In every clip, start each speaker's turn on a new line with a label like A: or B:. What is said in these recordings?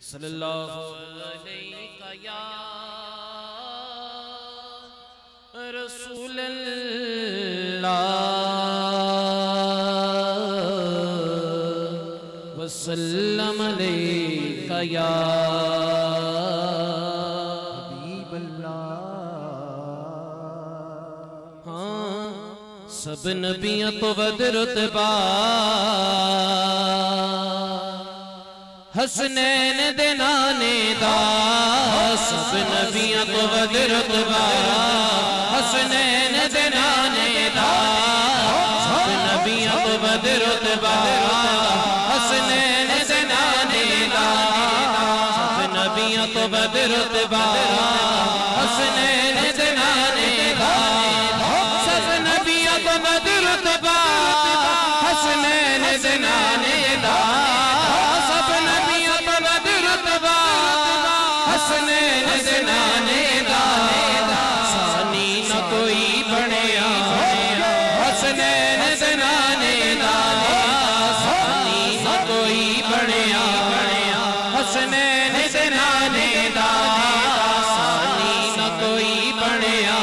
A: صلی اللہ علیہ یا رسول اللہ وسلم علیہ یا حبیب اللہ سب نبیوں تو ود رتبہ حسنین دے نانے دا سب نبیوں تو ود رتبہ حسنین دے نانے دا سب نبیوں تو ود رتبہ حسنین دے نانے دا سب نبیوں تو ود رتبہ حسنین دے نانے دا سب نبیوں تو ود رتبہ حسنین دے نانے دا حسنین دے نانے دا ثانی نہ کوئی بنیا حسنین دے نانے دا ثانی نہ کوئی بنیا حسنین دے نانے دا ثانی نہ کوئی بنیا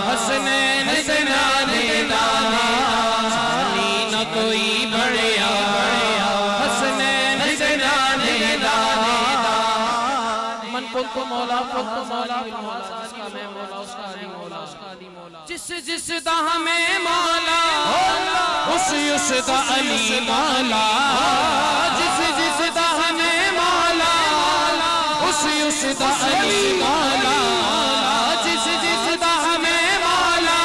A: حسنین دے نانے دا ثانی نہ کوئی بنیا حسنین دے نانے دا کو مولا فقط مولا اس کا میں مولا اس کا علی مولا جس جس دا ہمیں مولا اس دا علی مولا جس جس دا ہمیں مولا اس دا علی مولا جس جس دا ہمیں مولا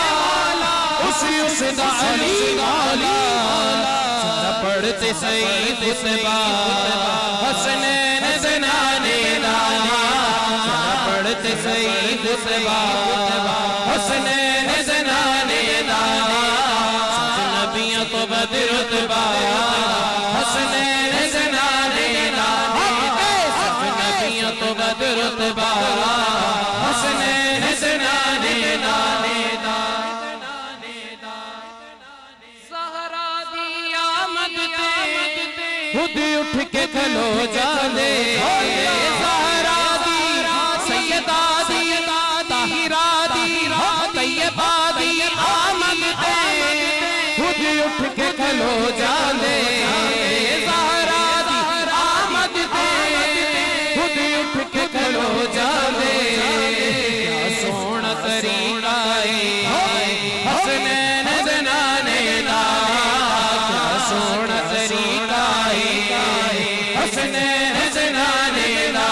A: اس دا علی مولا پڑھتے سعید سبا حسنین دے نانے دا پڑھتے سعید سبا حسنین دے نانے دا سب نبیوں تو ود رتبہ حسنین دے نانے دا سب نبیوں تو ود رتبہ حسنین دے نانے دا زہرا دی آمد تے خود اٹھ کے کھلو جانے زہرا سیدہ دی طاہرہ دی طیبہ دی آمد تے خود اٹھ کے کھلو جانے زہرا دی آمد تے خود اٹھ کے کھلو جانے کیا سونا طریقہ حسنین دے نانے دا کیا سونا طریقہ حسنین دے نانے دا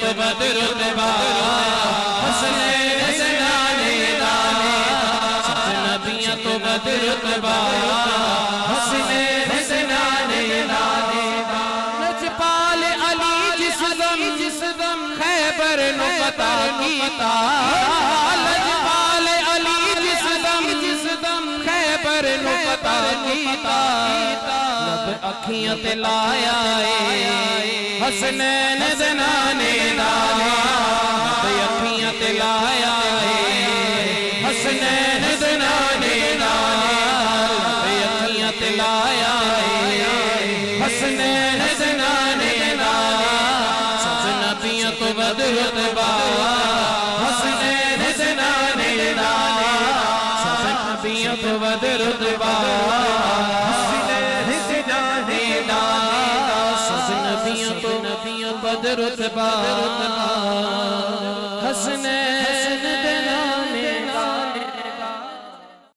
A: تو ود رتبہ حسنین دے نانے دا سب نبیوں تو ود رتبہ حسنین دے نانے دا لجپال علی جس دم خیبر نو فتح کیتا لجپال علی جس دم خیبر نو فتح کیتا لب اکھیاں تے لایا حسنین دے نانے دا لب اکھیاں تے لایا حسنین دے نانے دا لب اکھیاں تے لایا حسنین دے نانے دا سب نبیوں تو ود رتبہ حسنین دے نانے دا سب نبیوں تو ود رتبہ حسنین دے نانے دا سب نبیوں تو ود رتبہ حسنین